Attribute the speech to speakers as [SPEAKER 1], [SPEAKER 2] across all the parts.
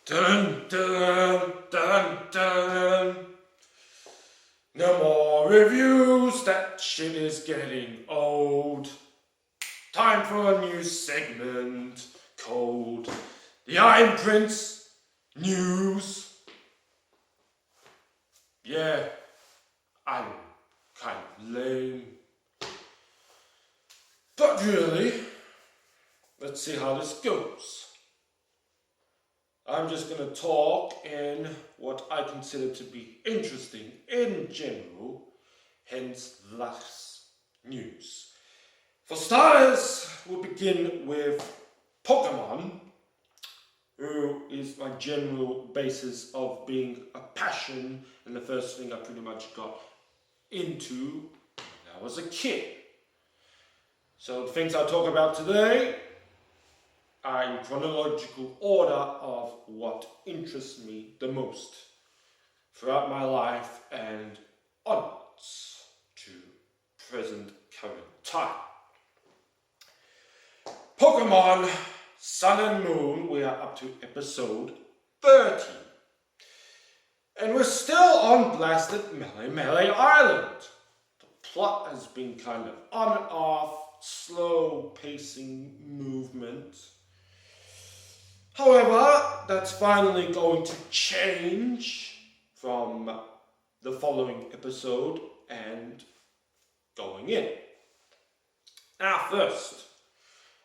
[SPEAKER 1] Dun dun dun dun. No more reviews, that shit is getting old. Time for a new segment called the Ironprince News. Yeah, I'm kind of lame. But really, let's see how this goes. I'm just going to talk in what I consider to be interesting in general, hence thus news. For starters, we'll begin with Pokemon, who is my general basis of being a passion and the first thing I pretty much got into when I was a kid. So the things I'll talk about today are in chronological order of what interests me the most throughout my life and onwards to present current time. Pokemon Sun and Moon, we are up to episode 30. And we're still on blasted Melee Island. The plot has been kind of on and off, slow pacing movement. However, that's finally going to change from the following episode and going in. Now first,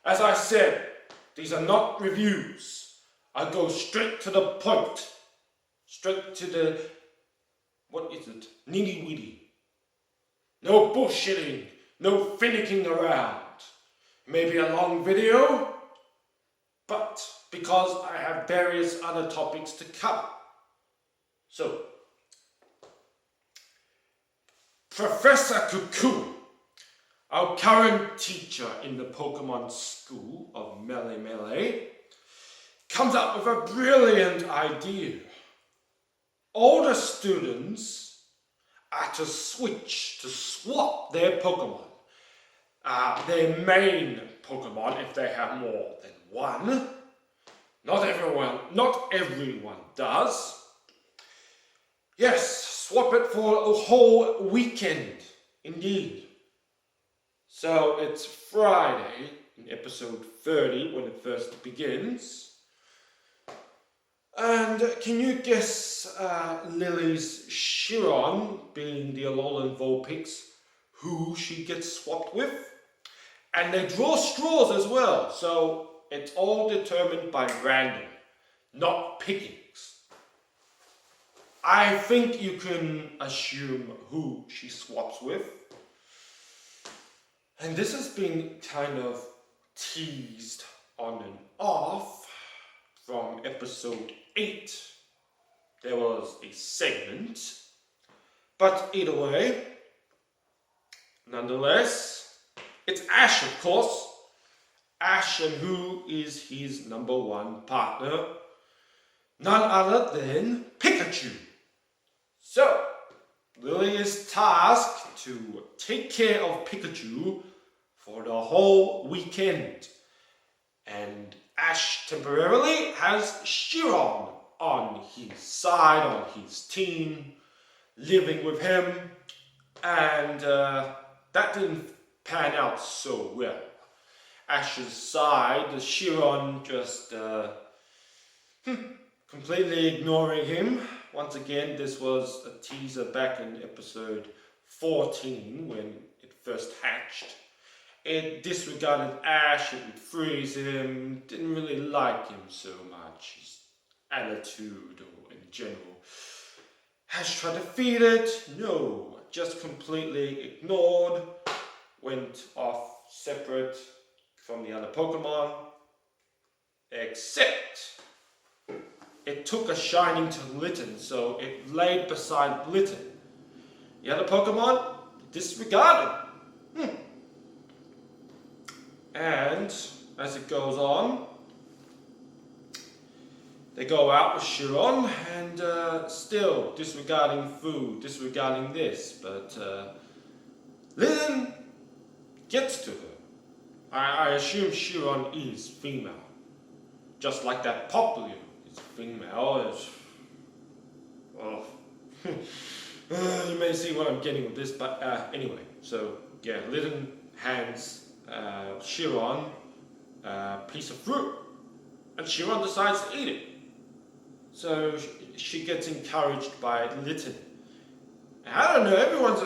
[SPEAKER 1] as I said, these are not reviews. I go straight to the point. Straight to the, nitty witty. No bullshitting, no finicking around. Maybe a long video, but because I have various other topics to cover. So, Professor Cuckoo, our current teacher in the Pokemon School of Melee, comes up with a brilliant idea. All the students are to swap their Pokemon. Their main Pokemon, if they have more than one. Not everyone does. Yes, swap it for a whole weekend, indeed. So it's Friday in episode 30 when it first begins. And can you guess Lily's Chiron, being the Alolan Vulpix, who she gets swapped with? And they draw straws as well, so it's all determined by random, not pickings. I think you can assume who she swaps with. And this has been kind of teased on and off from episode 8. There was a segment. But either way, nonetheless, it's Ash, of course. Ash, and who is his number one partner? None other than Pikachu. So, Lily is tasked to take care of Pikachu for the whole weekend. And Ash temporarily has Chiron on his side, on his team, living with him. And that didn't pan out so well. Ash's side, the Chiron just completely ignoring him. Once again, this was a teaser back in episode 14 when it first hatched. It disregarded Ash, it would freeze him, didn't really like him so much, his attitude or in general. Ash tried to feed it, no, just completely ignored, went off separate from the other Pokemon, except it took a shining to Litten, so it laid beside Litten. The other Pokemon disregarded. And as it goes on, they go out with Chiron and still disregarding food, disregarding this, but Litten gets to her. I assume Chiron is female, just like that Popplio it's female. Well, you may see what I'm getting with this, but anyway. So yeah, Litten hands Chiron a piece of fruit, and Chiron decides to eat it. So she gets encouraged by Litten. I don't know, everyone's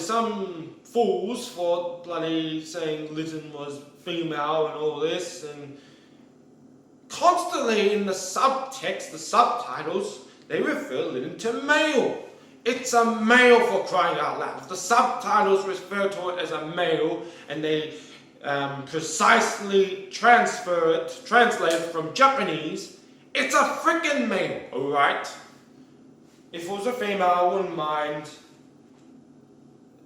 [SPEAKER 1] some fools for bloody saying Litten was female and all this, and constantly in the subtext, the subtitles, they refer Litten to male. It's a male, for crying out loud. If the subtitles refer to it as a male, and they precisely translate it from Japanese, it's a freaking male, alright? If it was a female, I wouldn't mind.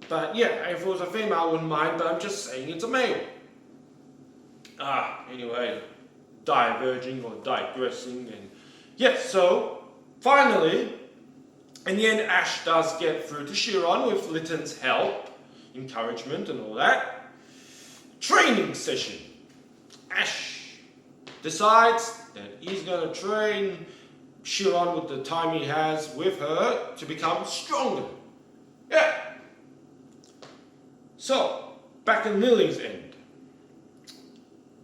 [SPEAKER 1] But yeah, if it was a female, I wouldn't mind, but I'm just saying it's a male. Anyway, diverging or digressing, and yes, so finally, in the end, Ash does get through to Chiron with Litten's help, encouragement and all that. Training session. Ash decides that he's going to train Chiron with the time he has with her to become stronger. Yeah. So, back in Lily's end.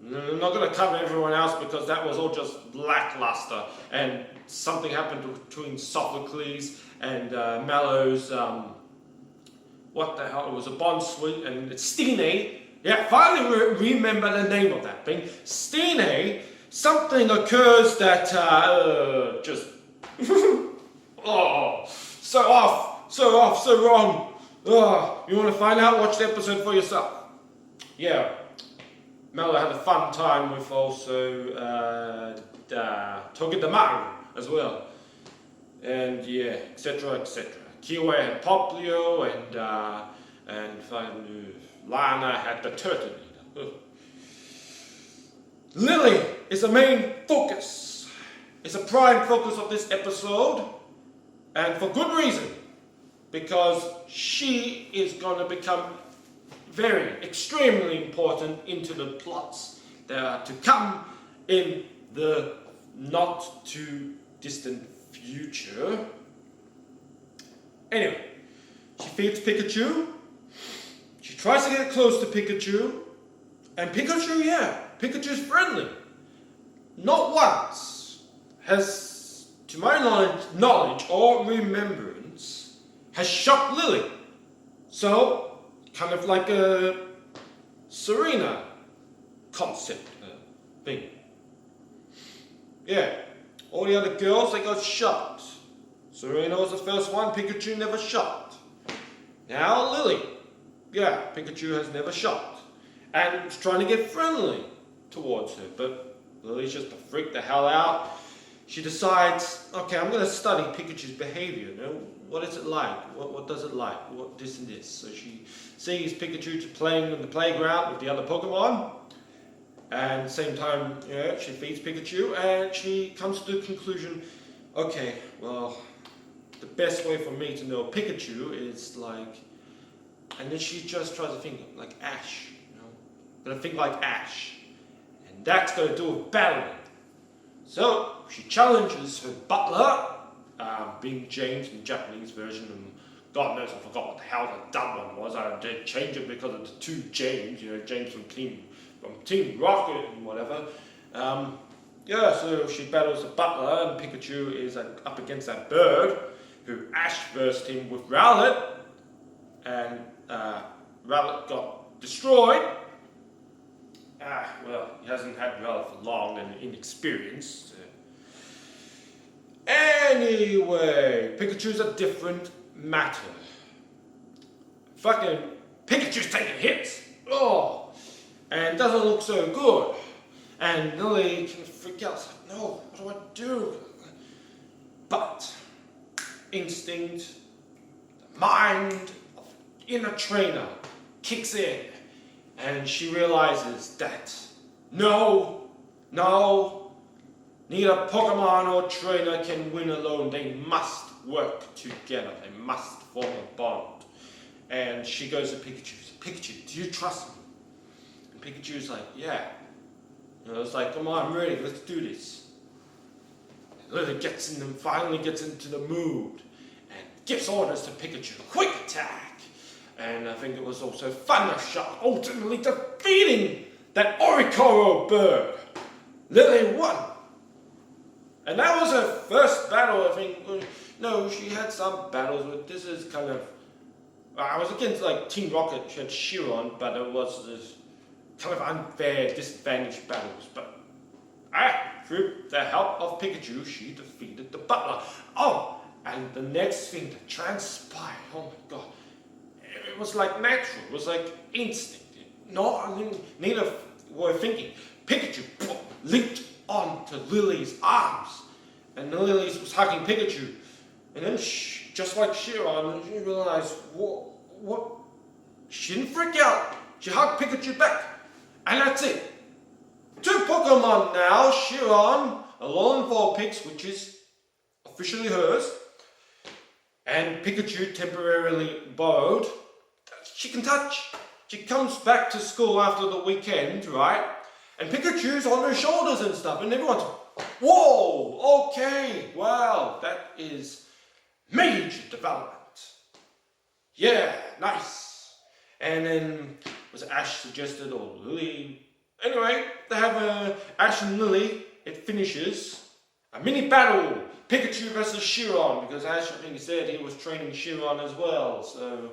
[SPEAKER 1] I'm not going to cover everyone else because that was all just lackluster, and something happened between Sophocles and Mallow's, what the hell, it was a bond suite, and Stine. Yeah, finally remember the name of that thing. Stine, something occurs that just, oh, so off, so wrong. You want to find out? Watch the episode for yourself. Yeah. Mello had a fun time with also Togedamaru as well. And yeah, etc. etc. Kiwi had Poplio, and Lana had the turtle leader. Lily is the main focus. It's a prime focus of this episode, and for good reason, because she is going to become very, extremely important into the plots that are to come in the not too distant future. Anyway, she feeds Pikachu. She tries to get close to Pikachu. And Pikachu, yeah, Pikachu's friendly. Not once has, to my knowledge or remembrance, has shocked Lily. So, kind of like a Serena concept thing. Yeah, all the other girls, they got shocked. Serena was the first one, Pikachu never shocked. Now Lily, yeah, Pikachu has never shocked. And is trying to get friendly towards her, but Lily's just to freak the hell out. She decides, okay, I'm going to study Pikachu's behavior, you know? What is it like? What does it like? What this and this? So she sees Pikachu playing in the playground with the other Pokemon, and at the same time, yeah, she feeds Pikachu, and she comes to the conclusion, okay, well, the best way for me to know Pikachu is like, and then she just tries to think like Ash, you know, gonna think like Ash, and that's gonna do with battling. So she challenges her butler, being James in the Japanese version, and God knows I forgot what the hell the dumb one was. I did change it because of the two James, you know, James from Team Rocket and whatever. Yeah, so she battles the butler, and Pikachu is up against that bird, who Ash versed him with Rowlet, and Rowlet got destroyed. Well, he hasn't had Rowlet for long and inexperienced. Anyway, Pikachu's a different matter. Fucking Pikachu's taking hits. Oh, and doesn't look so good. And Lily can freak out. It's like, no, what do I do? But instinct, the mind of the inner trainer kicks in, and she realizes that no, neither Pokemon or trainer can win alone. They must work together. They must form a bond. And she goes to Pikachu. Pikachu, do you trust me? And Pikachu's like, yeah. And I was like, come on, I'm ready. Let's do this. Lily finally gets into the mood and gives orders to Pikachu, quick attack. And I think it was also Thunder Shock, ultimately defeating that Oricoro bird. Lily won. And that was her first battle, I think. No, she had some battles, but this is kind of... I was against like Team Rocket, she had Chiron, but it was this kind of unfair, disadvantaged battles. But through the help of Pikachu, she defeated the butler. Oh, and the next thing that transpired, oh my god, it was like natural, it was like instinct. Neither were thinking. Pikachu leaped onto Lily's arms, and Lily was hugging Pikachu. And then, just like Chiron, she realized what? She didn't freak out. She hugged Pikachu back, and that's it. 2 Pokemon now, Chiron, Alolan Vulpix, which is officially hers, and Pikachu temporarily borrowed. She can touch. She comes back to school after the weekend, right? And Pikachu's on her shoulders and stuff, and everyone's, whoa, okay, wow, that is major development. Yeah, nice. And then, was it Ash suggested or Lily? Anyway, they have Ash and Lily, it finishes a mini battle, Pikachu versus Chiron, because Ash, I think he said he was training Chiron as well, so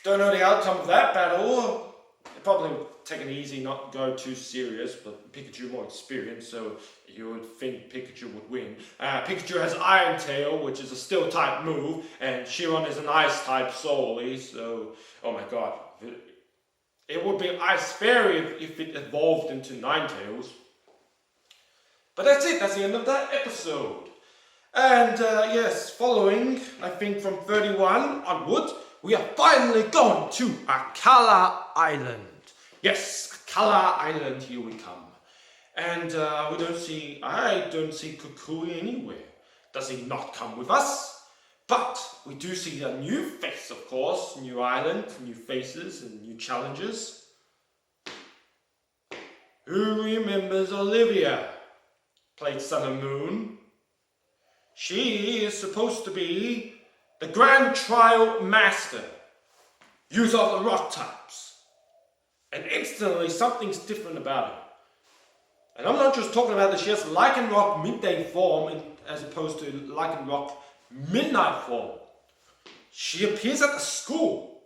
[SPEAKER 1] don't know the outcome of that battle. It probably would take it easy, not go too serious, but Pikachu more experienced, so you would think Pikachu would win. Pikachu has Iron Tail, which is a Steel type move, and Chiron is an Ice type solely, so, oh my god. It would be Ice Fairy if it evolved into Ninetales. But that's it, that's the end of that episode. And yes, following, I think from 31 onwards, we are finally going to Akala Island. Yes, Akala Island, here we come. And I don't see Kukui anywhere. Does he not come with us? But we do see a new face, of course, new island, new faces and new challenges. Who remembers Olivia? Played Sun and Moon. She is supposed to be the Grand Trial Master, user of the rock types. And instantly something's different about her. And I'm not just talking about that she has Lycanroc midday form as opposed to Lycanroc midnight form. She appears at the school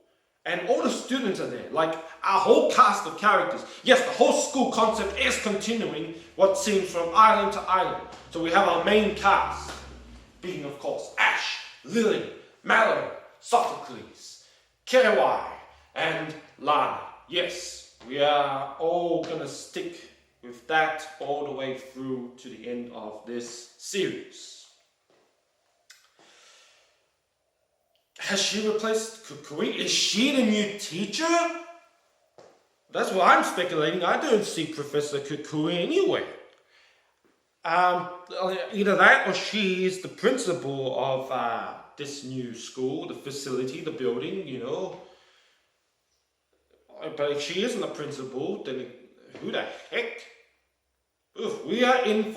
[SPEAKER 1] and all the students are there, like our whole cast of characters. Yes, the whole school concept is continuing what seems from island to island. So we have our main cast, being of course Ash, Lily, Mallory, Sophocles, Kewai, and Lana. Yes, we are all gonna stick with that all the way through to the end of this series. Has she replaced Kukui? Is she the new teacher? That's what I'm speculating. I don't see Professor Kukui anywhere. Either that or she is the principal of this new school, the facility, the building, you know. But if she isn't the principal, then who the heck? Oof, we are in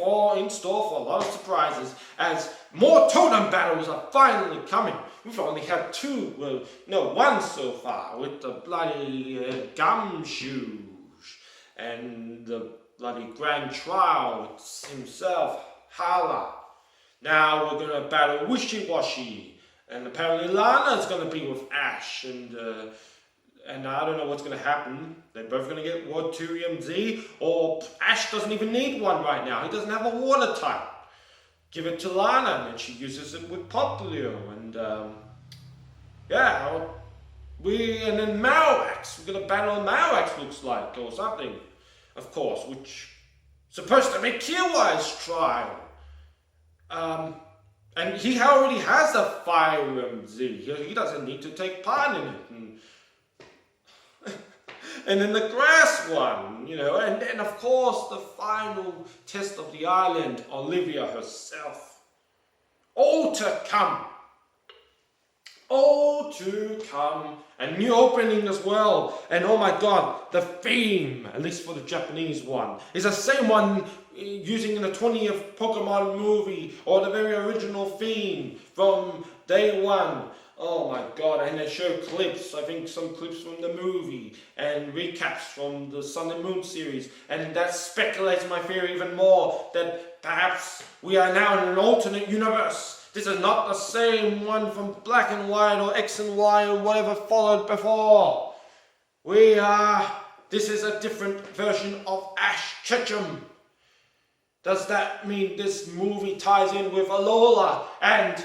[SPEAKER 1] store for a lot of surprises as more totem battles are finally coming. We've only had one so far with the bloody Gumshoe and the bloody Grand Trial himself, Hala. Now we're going to battle Wishy-Washy, and apparently Lana's going to be with Ash, and I don't know what's going to happen. They're both going to get Waterium Z, or Ash doesn't even need one right now. He doesn't have a water type. Give it to Lana, and she uses it with Popplio, and and then Marowak. We're going to battle Marowak, looks like, or something, of course, which is supposed to make Kewai's trial. And he already has a Fire Z. He doesn't need to take part in it. And then the grass one, you know, and then of course the final test of the island, Olivia herself. All to come. all to come. A new opening as well. And oh my god, the theme, at least for the Japanese one, is the same one using in the 20th Pokemon movie, or the very original theme from day one. Oh my god, and they show clips, I think some clips from the movie, and recaps from the Sun and Moon series, and that speculates my theory even more, that perhaps we are now in an alternate universe. This is not the same one from Black and White or X and Y or whatever followed before. This is a different version of Ash Ketchum. Does that mean this movie ties in with Alola and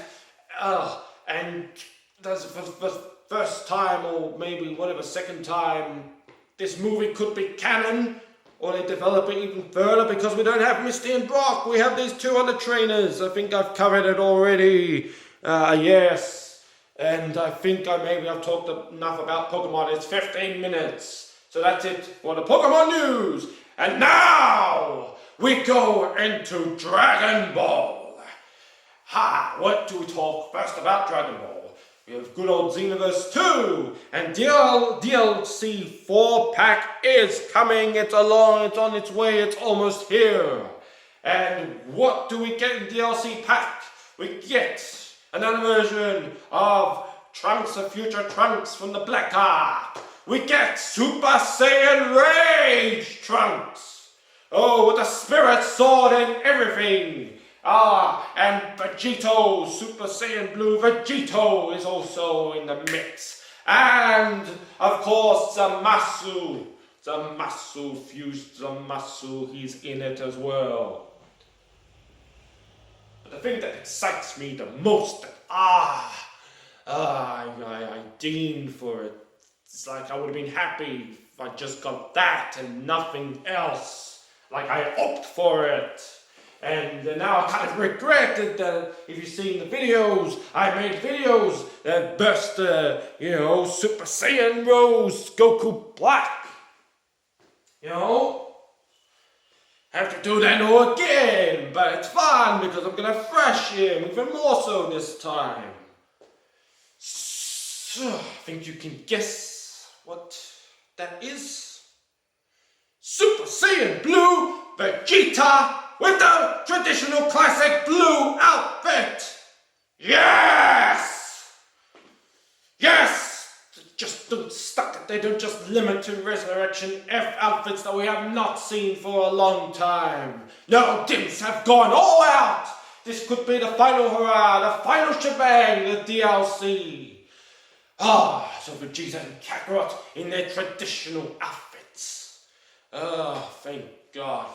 [SPEAKER 1] does for the first time, or maybe whatever second time, this movie could be canon? Or they develop it even further because we don't have Misty and Brock. We have these two other trainers. I think I've covered it already. Yes. And I think I've talked enough about Pokemon. It's 15 minutes. So that's it for the Pokemon news. And now we go into Dragon Ball. What do we talk first about Dragon Ball? We have good old XENOVERSE 2, and DLC 4-pack is coming. It's on its way, it's almost here. And what do we get in DLC pack? We get another version of Trunks of Future Trunks from the Black Ark. We get Super Saiyan Rage Trunks. Oh, with a spirit sword and everything. And Vegeta, Super Saiyan Blue Vegeta is also in the mix. And, of course, Zamasu, fused Zamasu, he's in it as well. But the thing that excites me the most, I deemed for it. It's like I would have been happy if I just got that and nothing else. Like I opted for it. And now I kind of regretted that if you've seen the videos, I made videos that burst, Super Saiyan Rose, Goku Black. Have to do that all again, but it's fun because I'm gonna thrash him even more so this time. So, I think you can guess what that is. Super Saiyan Blue Vegeta with the traditional classic blue outfit! Yes! Yes! Just don't stuck it. They don't just limit to Resurrection F outfits that we have not seen for a long time. No, Dims have gone all out! This could be the final hurrah, the final shebang, the DLC. So Vegeta and Kakarot in their traditional outfits. Thank God.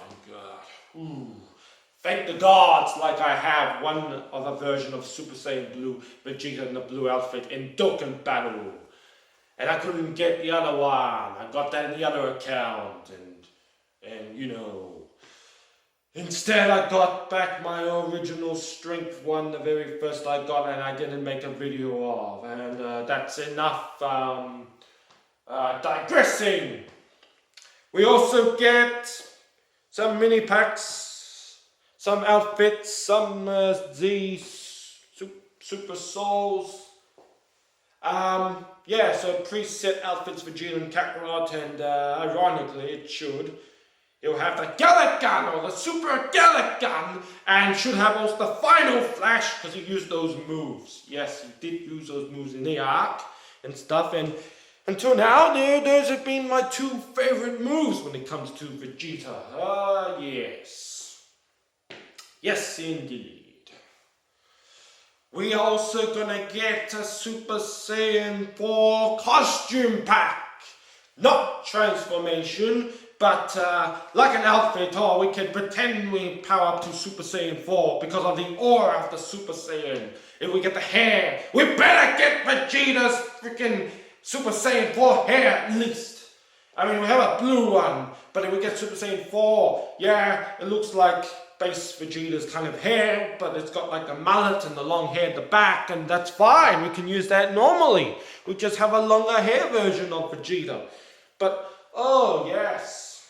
[SPEAKER 1] Thank the gods, like I have one other version of Super Saiyan Blue, Vegeta in the blue outfit in Dokkan Battle. And I couldn't get the other one. I got that in the other account, and instead I got back my original strength one, the very first I got, and I didn't make a video of. And that's enough digressing. We also get some mini packs, some outfits, some Super Souls. So preset outfits for Vegeta and Kakarot, and ironically it should. He'll have the Gallic Gun or the Super Gallic Gun, and should have also the Final Flash because he used those moves. Yes, he did use those moves in the arc and stuff, and until now, those have been my two favorite moves when it comes to Vegeta. Yes. Yes, indeed. We also gonna get a Super Saiyan 4 costume pack. Not transformation, but like an outfit, we can pretend we power up to Super Saiyan 4 because of the aura of the Super Saiyan. If we get the hair, we better get Vegeta's freaking Super Saiyan 4 hair at least. I mean, we have a blue one, but if we get Super Saiyan 4, it looks like base Vegeta's kind of hair, but it's got like a mullet and the long hair at the back, and that's fine. We can use that normally. We just have a longer hair version of Vegeta. But, oh yes.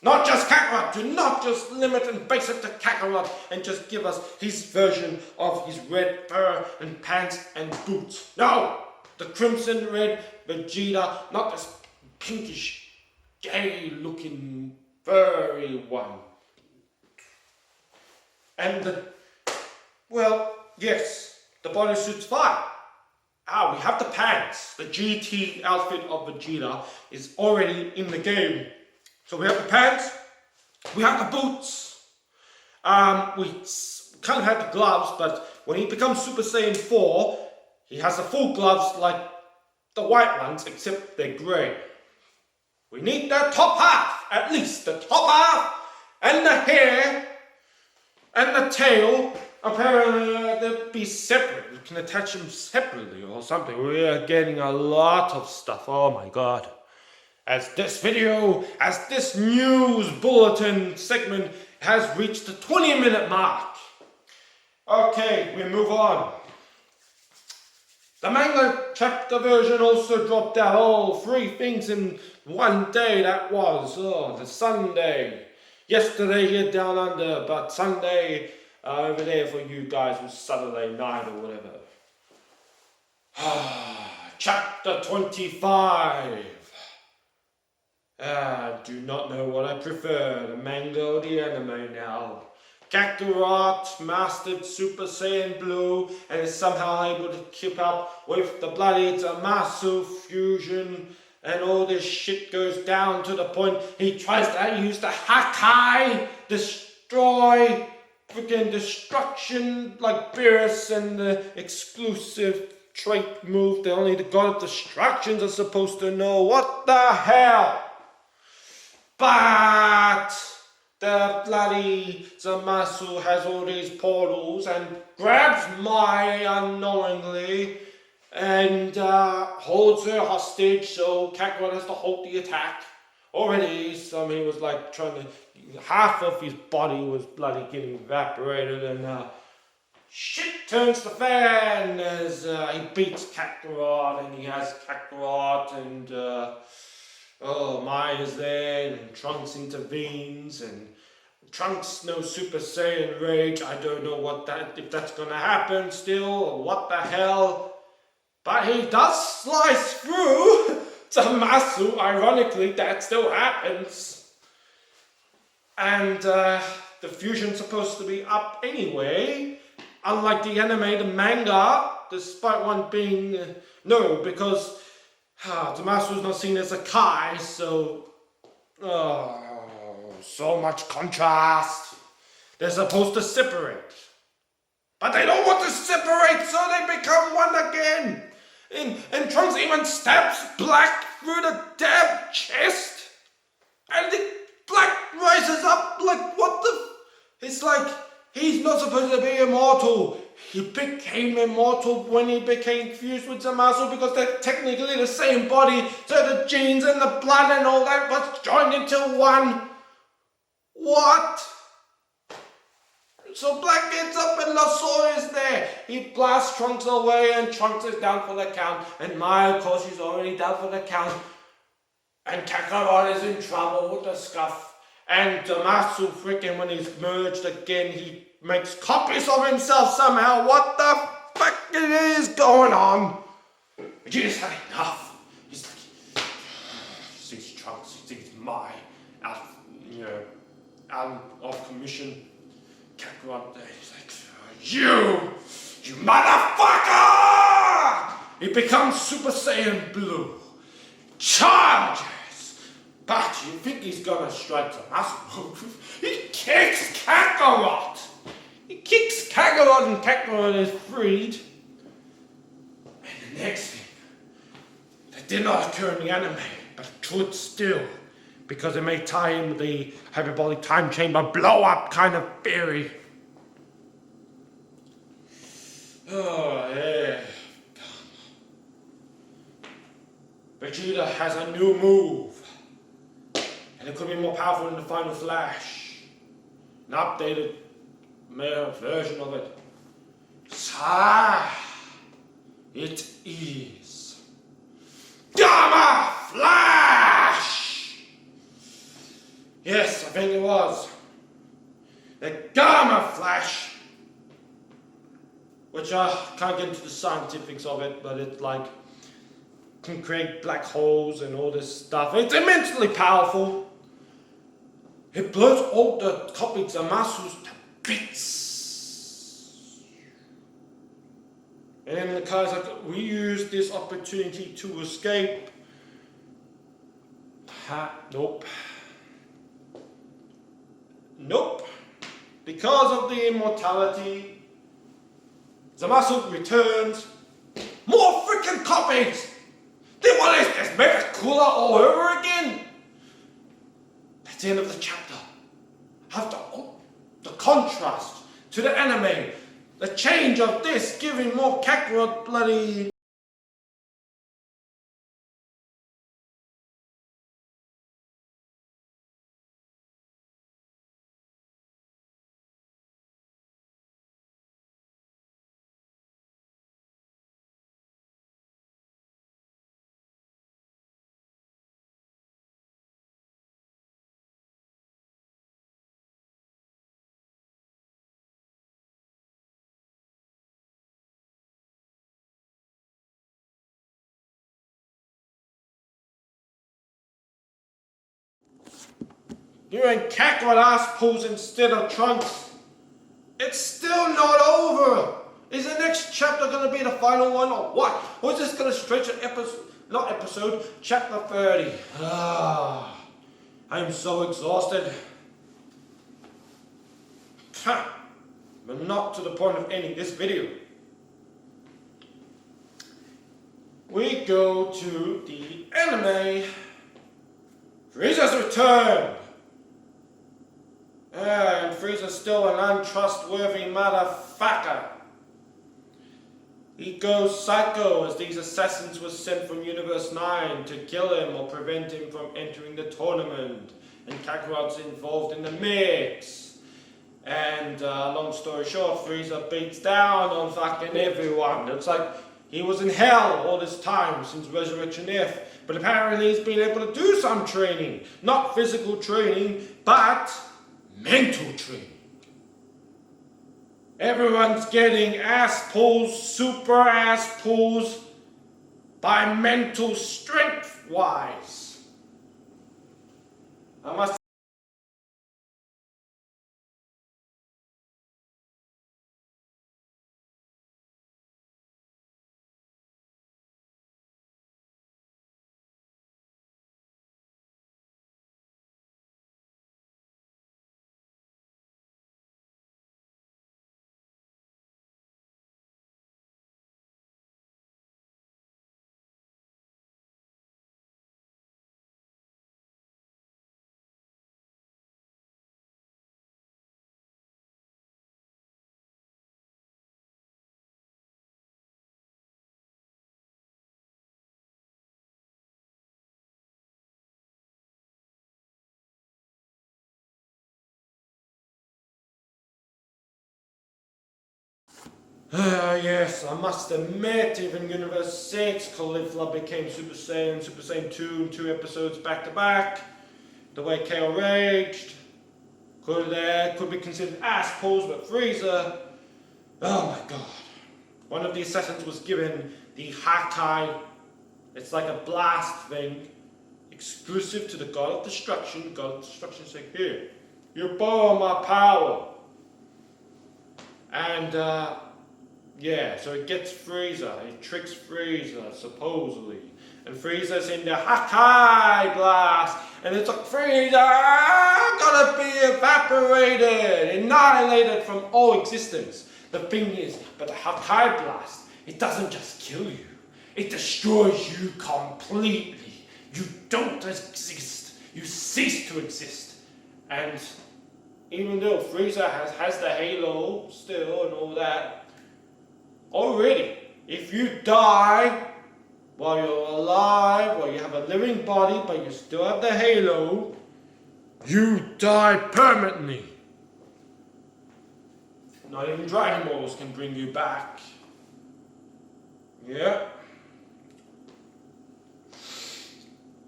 [SPEAKER 1] Not just Kakarot. Do not just limit and base it to Kakarot and just give us his version of his red fur and pants and boots. No! The crimson red Vegeta, not this pinkish, gay looking furry one. And well, yes, the bodysuit's fine. We have the pants. The GT outfit of Vegeta is already in the game. So we have the pants, we have the boots, we kind of have the gloves, but when he becomes Super Saiyan 4, he has the full gloves like the white ones, except they're grey. We need the top half, at least the top half, and the hair, and the tail. Apparently they'll be separate. You can attach them separately or something. We are getting a lot of stuff. Oh my god. As this news bulletin segment has reached the 20-minute mark. Okay, we move on. The manga chapter version also dropped out. Oh, 3 things in one day that was. Oh, the Sunday. Yesterday here down under, but Sunday over there for you guys was Saturday night or whatever. Chapter 25. Do not know what I prefer, the manga or the anime now. Kakarot mastered Super Saiyan Blue and is somehow able to keep up with the bloody Zamasu fusion, and all this shit goes down to the point he tries to use the Hakai, destroy, freaking destruction like Beerus, and the exclusive trait move that only the god of destructions are supposed to know. What the hell? But the bloody Zamasu has all these portals and grabs Mai unknowingly and holds her hostage, so Kakarot has to hold the attack. Already, he was like trying to, half of his body was bloody getting evaporated, and shit turns the fan as he beats Kakarot, and he has Kakarot, and Mai is there, and Trunks intervenes, and Trunks no Super Saiyan rage. I don't know if that's gonna happen still, or what the hell. But he does slice through Zamasu. Ironically, that still happens. And the fusion's supposed to be up anyway. Unlike the anime, the manga, despite one being no, because Zamasu not seen as a Kai, so so much contrast. They're supposed to separate, but they don't want to separate, so they become one again. And Trunks even stabs Black through the damn chest, and the Black rises up like what the? It's like he's not supposed to be immortal. He became immortal when he became fused with Zamasu because they're technically the same body, so the genes and the blood and all that was joined into one. What? So Black gets up and the sword is there. He blasts Trunks away and Trunks is down for the count. And Mai, of course, she's already down for the count. And Kakarot is in trouble with the scuff. And Zamasu freaking, when he's merged again, he makes copies of himself somehow. What the fuck is going on? Vegeta's had enough. He's like, he sees Trunks, he sees Mai out of commission. Kakarot there, he's like, you motherfucker! He becomes Super Saiyan Blue. Charges! But you think he's gonna strike Zamasu? He kicks Kakarot! and Kakarot is freed. And the next thing, that did not occur in the anime, but it could still, because it may tie in with the hyperbolic time chamber blow-up kind of theory. Oh, yeah. Vegeta has a new move, and it could be more powerful than the Final Flash. An updated version of it. It is Gamma Flash! Yes, I think it was. The Gamma Flash, which I can't get into the scientifics of it, but it like can create black holes and all this stuff. It's immensely powerful. It blows all the copics and muscles to bits. And then the guy's like, we use this opportunity to escape. Nope. Nope. Because of the immortality, Zamasu returns. More freaking copies! Then what is this? Make it cooler all over again? That's the end of the chapter. Have the contrast to the anime. The change of this giving more Kakarot bloody... You're in Kakarot ass pools instead of Trunks. It's still not over. Is the next chapter going to be the final one or what? Or is this going to stretch an episode, chapter 30? I'm so exhausted. But not to the point of ending this video. We go to the anime. Frieza's returned. And Frieza's still an untrustworthy motherfucker. He goes psycho as these assassins were sent from Universe 9 to kill him or prevent him from entering the tournament. And Kakarot's involved in the mix. And long story short, Frieza beats down on fucking everyone. It's like he was in hell all this time since Resurrection F. But apparently he's been able to do some training. Not physical training, but mental training. Everyone's getting ass pulls, super ass pulls, by mental strength wise. I must yes, I must admit, even Universe 6, Caulifla became Super Saiyan 2 in 2 episodes back to back. The way KO raged could be considered ass pulls, but Frieza, oh my god. One of the assassins was given the Hakai. It's like a blast thing, exclusive to the God of Destruction. The God of Destruction said, here, you borrow my power. And yeah, so it gets Frieza, it tricks Frieza, supposedly. And Frieza's in the Hakai blast, and it's like, Frieza, gonna be evaporated, annihilated from all existence. The thing is, but the Hakai blast, it doesn't just kill you, it destroys you completely. You don't exist, you cease to exist. And even though Frieza has the halo still and all that, already, if you die while you're alive, while you have a living body, but you still have the halo, you die permanently. Not even Dragon Balls can bring you back. Yeah.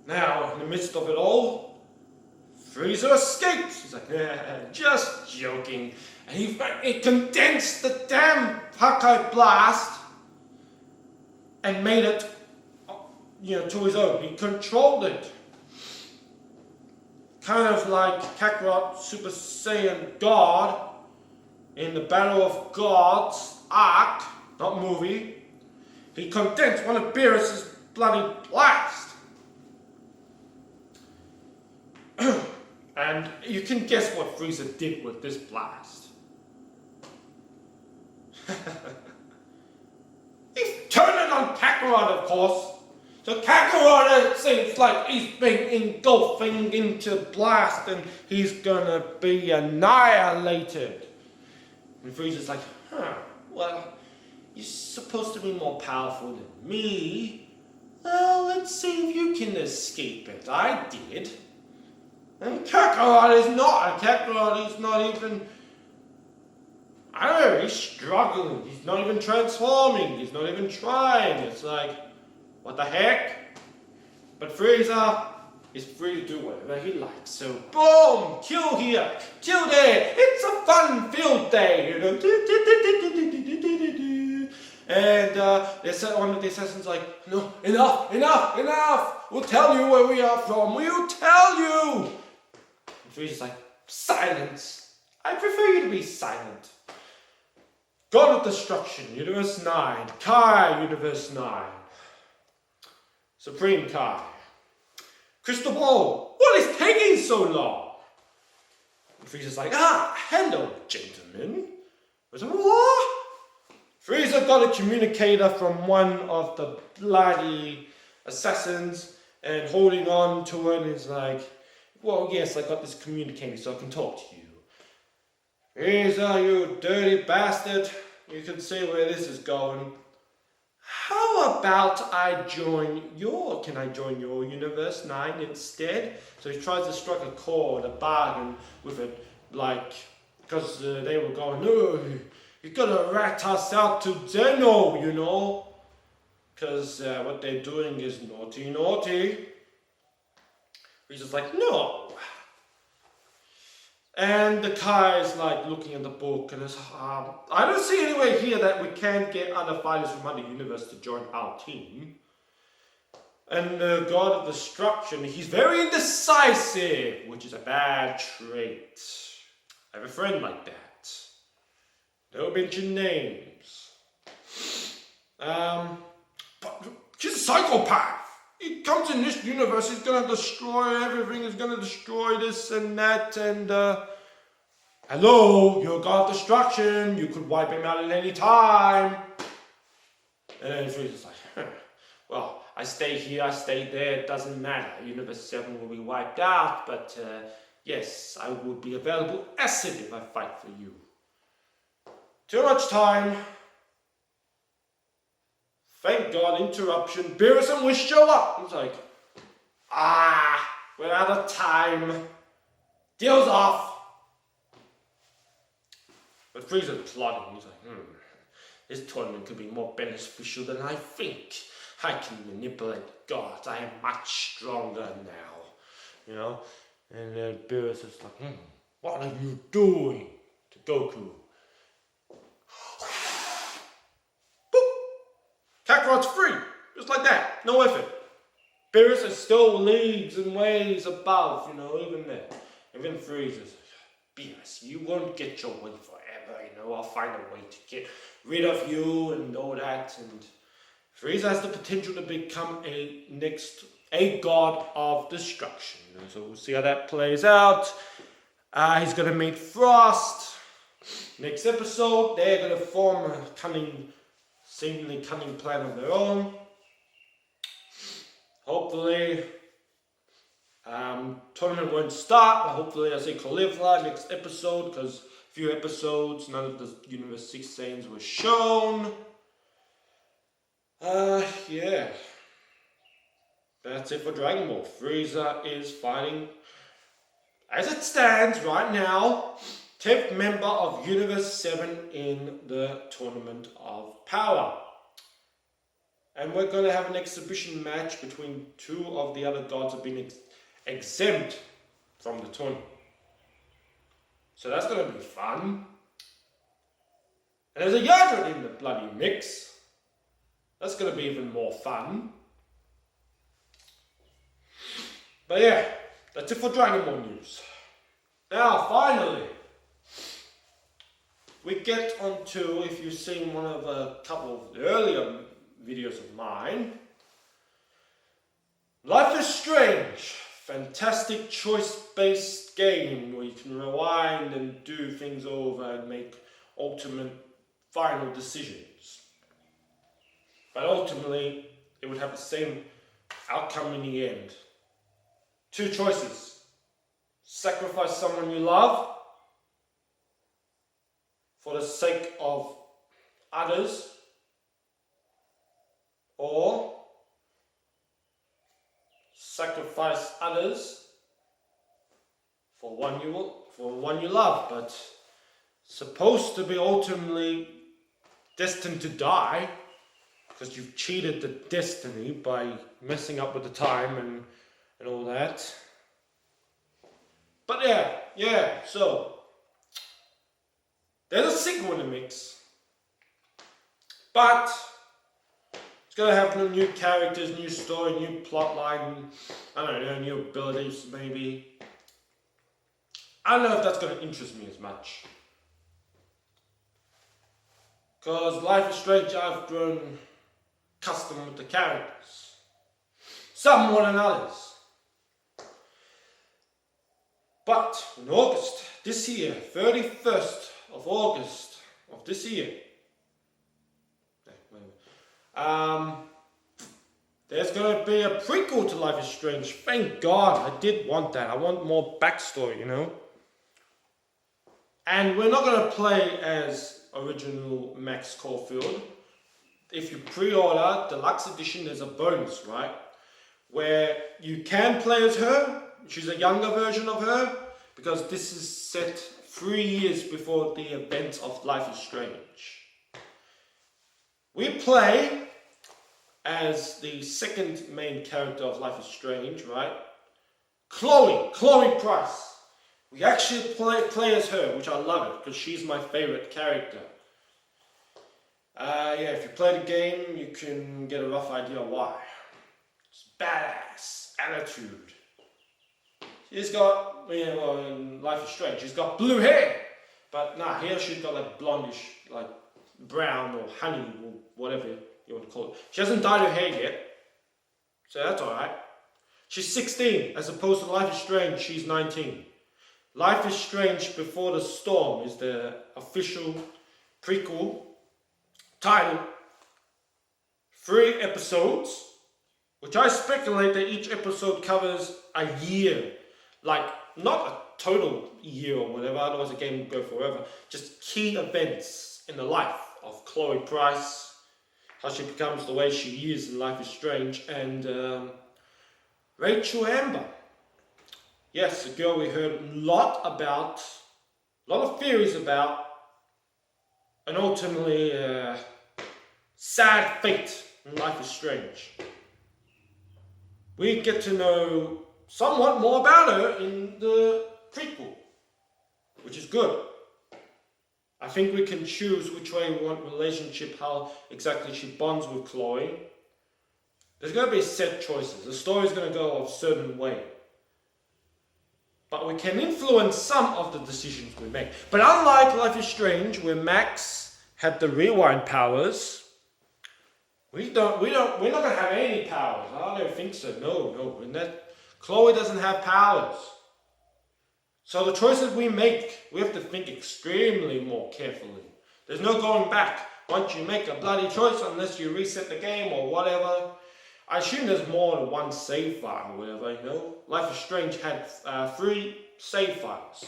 [SPEAKER 1] Now, in the midst of it all, Frieza escapes. He's like, just joking. And he condensed the damn Hakai Blast and made it, to his own. He controlled it. Kind of like Kakarot Super Saiyan God in the Battle of Gods arc, not movie. He condensed one of Beerus's bloody blast. And you can guess what Frieza did with this blast. He's turning on Kakarot, of course. So Kakarot, it seems like he's been engulfing into blast and he's gonna be annihilated. And Frieza's like, well, you're supposed to be more powerful than me. Well, let's see if you can escape it. I did. And Kakarot is not. Kakarot is not even, I don't know, he's struggling. He's not even transforming. He's not even trying. It's like, what the heck? But Frieza is free to do whatever he likes. So, boom! Kill here, kill there. It's a fun field day, And one of the assassins like, no, enough! We'll tell you where we are from. We'll tell you. And Frieza's like, silence. I prefer you to be silent. God of Destruction, Universe 9. Kai, Universe 9. Supreme Kai. Crystal Ball, what is taking so long? And Frieza's like, hello, gentlemen. I was like, what? Frieza got a communicator from one of the bloody assassins and holding on to it, and he's like, well, yes, I got this communicator so I can talk to you. Frieza, you dirty bastard. You can see where this is going. How about can I join your Universe 9 instead? So he tries to strike a chord, a bargain with it, because they were going, no, you gotta rat us out to Zeno, because what they're doing is naughty. He's just like, no. And the Kai is like looking at the book and is, I don't see anywhere here that we can get other fighters from other universe to join our team. And the God of Destruction, he's very indecisive, which is a bad trait. I have a friend like that. Don't mention names. But he's a psychopath. He comes in this universe, he's gonna destroy everything, he's gonna destroy this and that, and hello, you're God of Destruction, you could wipe him out at any time. And Frieza's like, well, I stay here, I stay there, it doesn't matter. Universe 7 will be wiped out, but yes, I will be a valuable asset if I fight for you. Too much time. Thank God, interruption. Beerus and Wish show up. He's like, we're out of time. Deal's off. But Frieza's plotting. He's like, this tournament could be more beneficial than I think. I can manipulate the gods. I am much stronger now. And then Beerus is like, what are you doing to Goku? Kakarot's free, just like that, no effort. Beerus is still leagues and ways above, even there. Even Frieza's like, Beerus, you won't get your way forever, I'll find a way to get rid of you and all that. And Frieza has the potential to become a god of destruction. So we'll see how that plays out. He's going to meet Frost. Next episode, they're going to form a seemingly cunning plan of their own. Hopefully, tournament won't start, but hopefully I say Caulifla next episode, because a few episodes, none of the Universe 6 Saiyans were shown. Yeah. That's it for Dragon Ball. Frieza is fighting, as it stands right now, 10th member of Universe 7 in the Tournament of Power. And we're going to have an exhibition match between two of the other gods who have been exempt from the tournament. So that's going to be fun. And there's a Yogurt in the bloody mix. That's going to be even more fun. But yeah, that's it for Dragon Ball news. Now, finally, we get on to, if you've seen one of a couple of the earlier videos of mine, Life is Strange. Fantastic choice-based game where you can rewind and do things over and make ultimate final decisions. But ultimately, it would have the same outcome in the end. Two choices. Sacrifice someone you love for the sake of others, or sacrifice others for one you love, but supposed to be ultimately destined to die because you've cheated the destiny by messing up with the time and all that. But yeah, so there's a sequel in the mix, but it's gonna have new characters, new story, new plot line, I don't know, new abilities maybe. I don't know if that's gonna interest me as much. Because Life is Strange, I've grown accustomed with the characters. Some more than others. But in August this year, 31st of August of this year, there's going to be a prequel to Life is Strange. Thank God, I did want that. I want more backstory, you know. And we're not going to play as original Max Caulfield. If you pre-order Deluxe Edition, there's a bonus, right? Where you can play as her. She's a younger version of her, because this is set 3 years before the events of Life is Strange. We play as the second main character of Life is Strange, right? Chloe Price. We actually play as her, which I love it, because she's my favorite character. Yeah, if you play the game, you can get a rough idea why. It's badass attitude. She's got, well, in Life is Strange, she's got blue hair. But nah, here she's got like blondish, like brown or honey or whatever you want to call it. She hasn't dyed her hair yet, so that's alright. She's 16, as opposed to Life is Strange, she's 19. Life is Strange Before the Storm is the official prequel, titled 3 episodes, which I speculate that each episode covers a year. Like, not a total year or whatever, otherwise the game would go forever. Just key events in the life of Chloe Price, how she becomes the way she is in Life is Strange, and Rachel Amber. Yes, a girl we heard a lot of theories about, and ultimately sad fate in Life is Strange. We get to know somewhat more about her in the prequel, which is good. I think we can choose which way we want relationship, how exactly she bonds with Chloe. There's going to be set choices. The story's going to go a certain way. But we can influence some of the decisions we make. But unlike Life is Strange, where Max had the rewind powers, we're not going to have any powers. I don't think so. No. And that Chloe doesn't have powers. So the choices we make, we have to think extremely more carefully. There's no going back. Once you make a bloody choice, unless you reset the game or whatever. I assume there's more than one save file or whatever, you know. Life is Strange had 3 save files.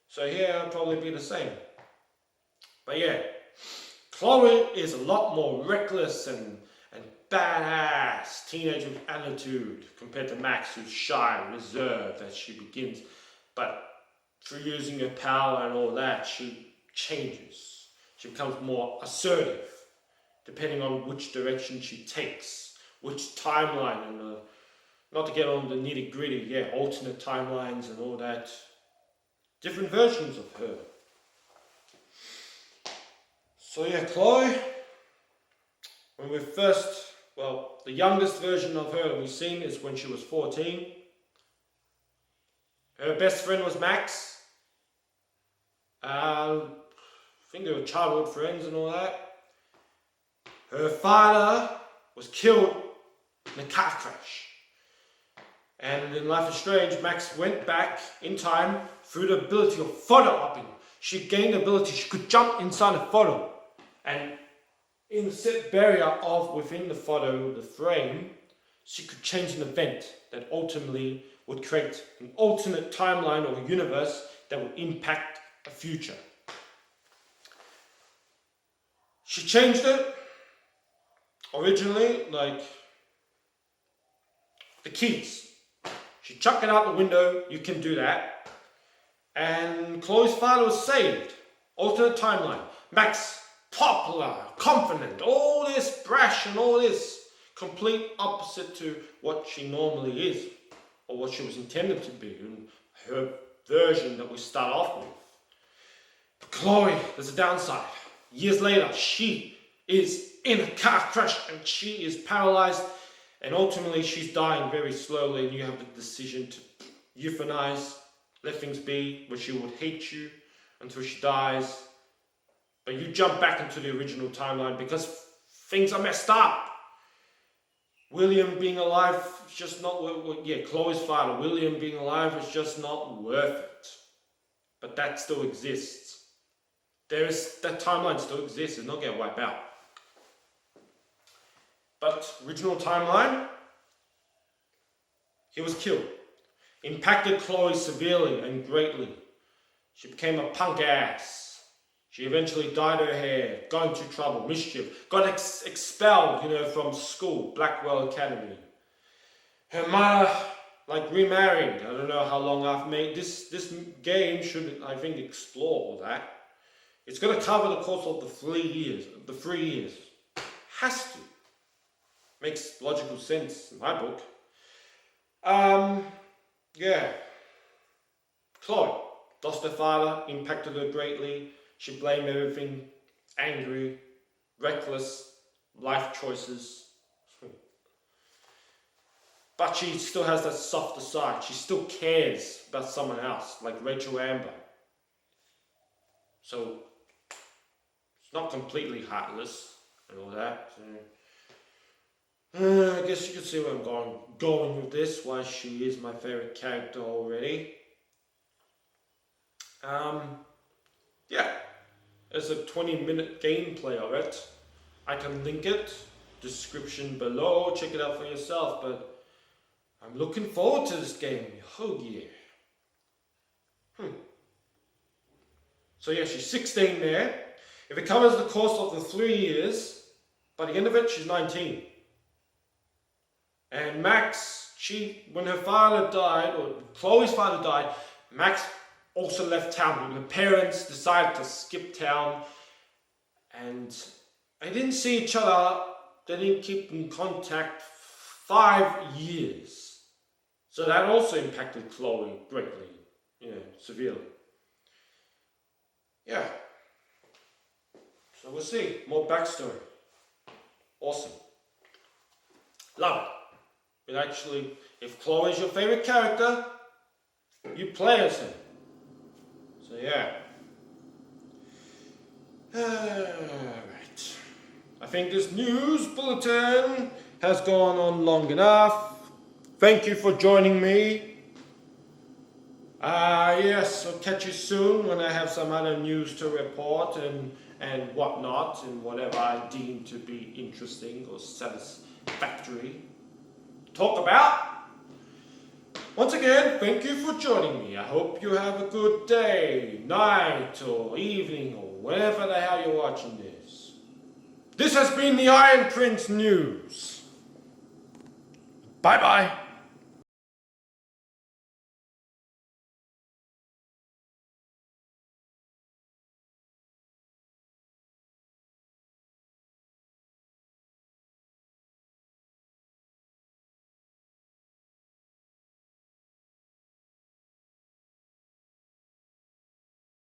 [SPEAKER 1] So here it'll probably be the same. But yeah, Chloe is a lot more reckless and badass teenager with attitude compared to Max, who's shy, reserved as she begins. But through using her power and all that, she changes. She becomes more assertive, depending on which direction she takes, which timeline and not to get on the nitty gritty, yeah, alternate timelines and all that. Different versions of her. So yeah, Chloe, when we first, well, the youngest version of her that we've seen is when she was 14. Her best friend was Max. I think they were childhood friends and all that. Her father was killed in a car crash. And in Life is Strange, Max went back in time through the ability of photo hopping. She gained the ability, she could jump inside a photo. And in the set barrier of within the photo, the frame, she could change an event that ultimately would create an alternate timeline or universe that would impact a future. She changed it originally, like the keys. She chucked it out the window, you can do that. And Chloe's father was saved. Alternate timeline. Max, popular, confident, all this brash and all this. Complete opposite to what she normally is. Or what she was intended to be. In her version that we start off with. But Chloe, there's a downside. Years later, she is in a car crash and she is paralyzed. And ultimately, she's dying very slowly, and you have the decision to euthanize, let things be, where she would hate you until she dies. But you jump back into the original timeline because things are messed up. William being alive is just not, Chloe's father, William being alive is just not worth it. But that still exists. That timeline still exists, it's not getting wiped out. But original timeline, he was killed. Impacted Chloe severely and greatly. She became a punk ass. She eventually dyed her hair, got into trouble, mischief, got expelled, from school, Blackwell Academy. Her mother, remarried. I don't know how long I've made this game should, I think, explore all that. It's going to cover the course of the 3 years. Has to. Makes logical sense in my book. Chloe lost her father, impacted her greatly. She blamed everything, angry, reckless, life choices. But she still has that softer side. She still cares about someone else, like Rachel Amber. So, it's not completely heartless and all that. So, I guess you can see where I'm going with this, why she is my favourite character already. There's a 20-minute gameplay of it. I can link it, description below, check it out for yourself, but I'm looking forward to this game. Oh yeah. So yeah, she's 16 there. If it covers the course of the 3 years, by the end of it, she's 19. And Max, when her father died, or Chloe's father died, Max also left town. Her parents decided to skip town, and they didn't see each other. They didn't keep in contact 5 years. So that also impacted Chloe greatly, severely. Yeah. So we'll see. More backstory. Awesome. Love it. But actually, if Chloe is your favorite character, you play as him. So yeah. Alright. I think this news bulletin has gone on long enough. Thank you for joining me. Yes, I'll catch you soon when I have some other news to report and whatnot, and whatever I deem to be interesting or satisfactory to talk about. Once again, thank you for joining me. I hope you have a good day, night, or evening, or whenever the hell you're watching this. This has been the Ironprince News. Bye-bye.